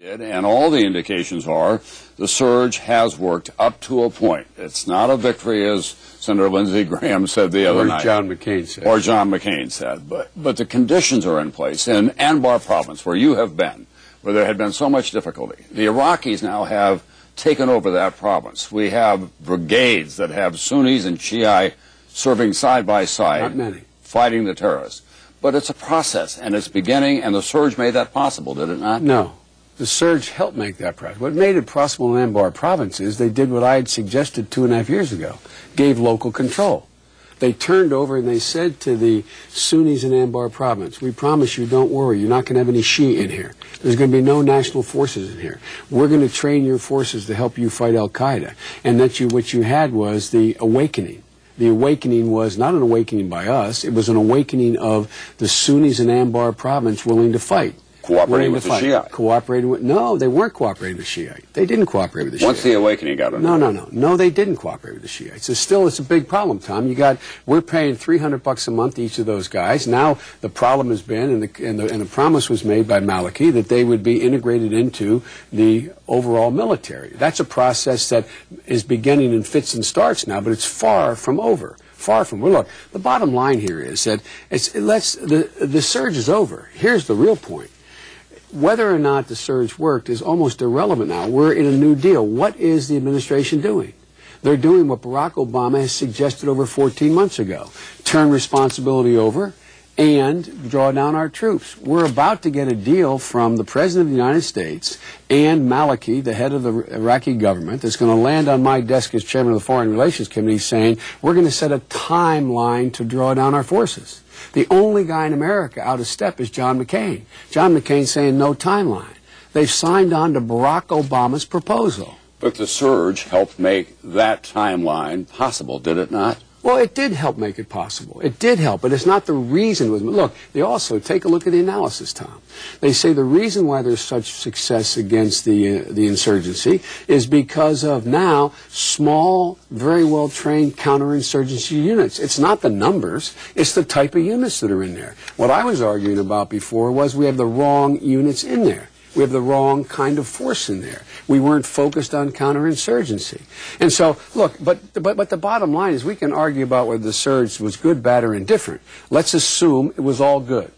And all the indications are the surge has worked up to a point. It's not a victory, as Senator Lindsey Graham said the other night. Or John McCain said. Or John McCain said. But the conditions are in place. In Anbar province, where you have been, where there had been so much difficulty, the Iraqis now have taken over that province. We have brigades that have Sunnis and Shia serving side by side. Not many. Fighting the terrorists. But it's a process, and it's beginning, and the surge made that possible, did it not? No. The surge helped make that process. What made it possible in Anbar province is they did what I had suggested 2.5 years ago, gave local control. They turned over and they said to the Sunnis in Anbar province, we promise you, don't worry, you're not going to have any Shia in here. There's going to be no national forces in here. We're going to train your forces to help you fight al-Qaeda. And what you had was the awakening. The awakening was not an awakening by us, it was an awakening of the Sunnis in Anbar province willing to fight. Cooperating with the Shiite. Cooperating with, no, they weren't cooperating with the Shiite. They didn't cooperate with the Shiite. Once the awakening got underway. No, they didn't cooperate with the Shiites. It's a big problem, Tom. We're paying $300 a month to each of those guys. Now the problem has been, and the promise was made by Maliki that they would be integrated into the overall military. That's a process that is beginning in fits and starts now, but it's far from over. Far from. Well, look, the bottom line here is that the surge is over. Here's the real point. Whether or not the surge worked is almost irrelevant now. We're in a new deal. What is the administration doing? They're doing what Barack Obama has suggested over 14 months ago. Turn responsibility over and draw down our troops. We're about to get a deal from the President of the United States and Maliki, the head of the Iraqi government, that's going to land on my desk as chairman of the Foreign Relations Committee saying we're going to set a timeline to draw down our forces. The only guy in America out of step is John McCain. John McCain saying no timeline. They've signed on to Barack Obama's proposal. But the surge helped make that timeline possible, did it not? Well, it did help make it possible. It did help, but it's not the reason. Look, they also take a look at the analysis, Tom. They say the reason why there's such success against the insurgency is because of now small, very well-trained counterinsurgency units. It's not the numbers, it's the type of units that are in there. What I was arguing about before was we have the wrong units in there. We have the wrong kind of force in there. We weren't focused on counterinsurgency. And so, look, but the bottom line is we can argue about whether the surge was good, bad, or indifferent. Let's assume it was all good.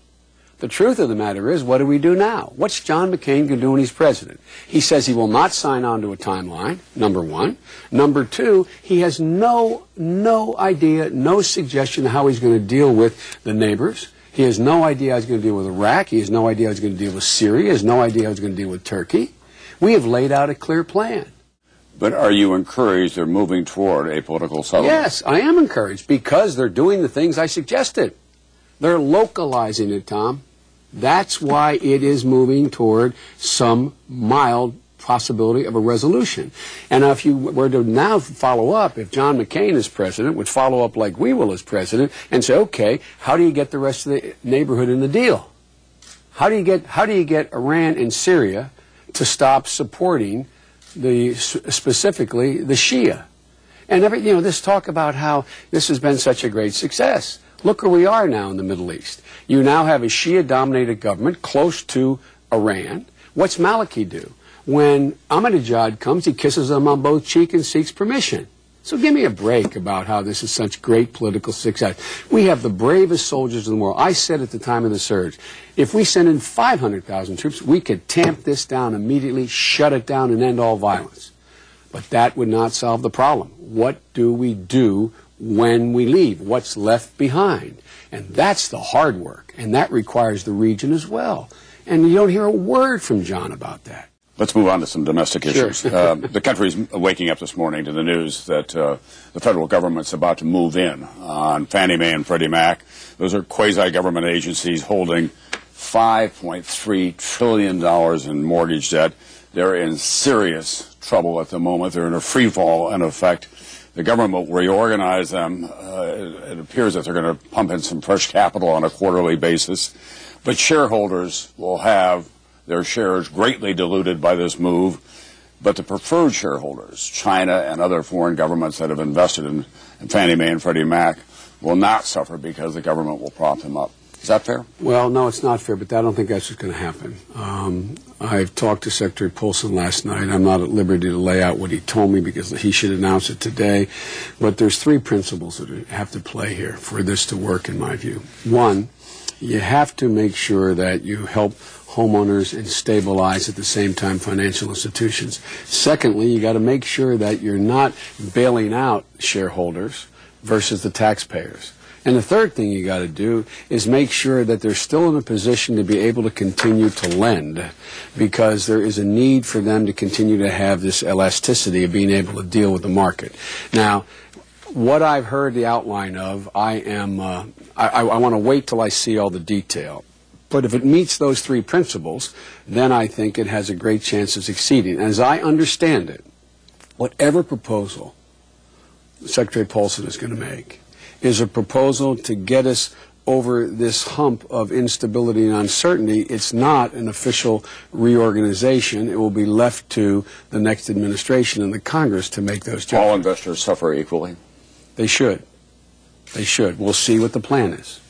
The truth of the matter is, what do we do now? What's John McCain going to do when he's president? He says he will not sign on to a timeline, number one. Number two, he has no idea, no suggestion how he's going to deal with the neighbors. He has no idea how he's going to deal with Iraq. He has no idea how he's going to deal with Syria. He has no idea how he's going to deal with Turkey. We have laid out a clear plan. But are you encouraged they're moving toward a political settlement? Yes, I am encouraged because they're doing the things I suggested. They're localizing it, Tom. That's why it is moving toward some mild possibility of a resolution. And if you were to now follow up, if John McCain is president, would follow up like we will as president and say, okay, how do you get the rest of the neighborhood in the deal? How do you get Iran and Syria to stop supporting specifically the Shia? And this talk about how this has been such a great success. Look where we are now in the Middle East. You now have a Shia-dominated government close to Iran. What's Maliki do? When Ahmadinejad comes, he kisses them on both cheeks and seeks permission. So give me a break about how this is such great political success. We have the bravest soldiers in the world. I said at the time of the surge, if we send in 500,000 troops, we could tamp this down immediately, shut it down, and end all violence. But that would not solve the problem. What do we do when we leave? What's left behind? And that's the hard work, and that requires the region as well. And you don't hear a word from John about that. Let's move on to some domestic issues. Sure. The country's waking up this morning to the news that the federal government's about to move in on Fannie Mae and Freddie Mac. Those are quasi-government agencies holding $5.3 trillion in mortgage debt. They're in serious trouble at the moment. They're in a free fall, in effect. The government will reorganize them. It appears that they're going to pump in some fresh capital on a quarterly basis. But shareholders will have their shares greatly diluted by this move. But the preferred shareholders, China and other foreign governments that have invested in Fannie Mae and Freddie Mac, will not suffer because the government will prop them up. Is that fair? Well, no, it's not fair, but I don't think that's what's going to happen. I've talked to Secretary Paulson last night. I'm not at liberty to lay out what he told me because he should announce it today. But there's three principles that have to play here for this to work, in my view. One, you have to make sure that you help homeowners and stabilize at the same time financial institutions. Secondly, you got to make sure that you're not bailing out shareholders versus the taxpayers. And the third thing you got to do is make sure that they're still in a position to be able to continue to lend, because there is a need for them to continue to have this elasticity of being able to deal with the market. Now, what I've heard the outline of, I want to wait till I see all the detail. But if it meets those three principles, then I think it has a great chance of succeeding. And as I understand it, whatever proposal Secretary Paulson is going to make is a proposal to get us over this hump of instability and uncertainty. It's not an official reorganization. It will be left to the next administration and the Congress to make those judgments. All investors suffer equally? They should. They should. We'll see what the plan is.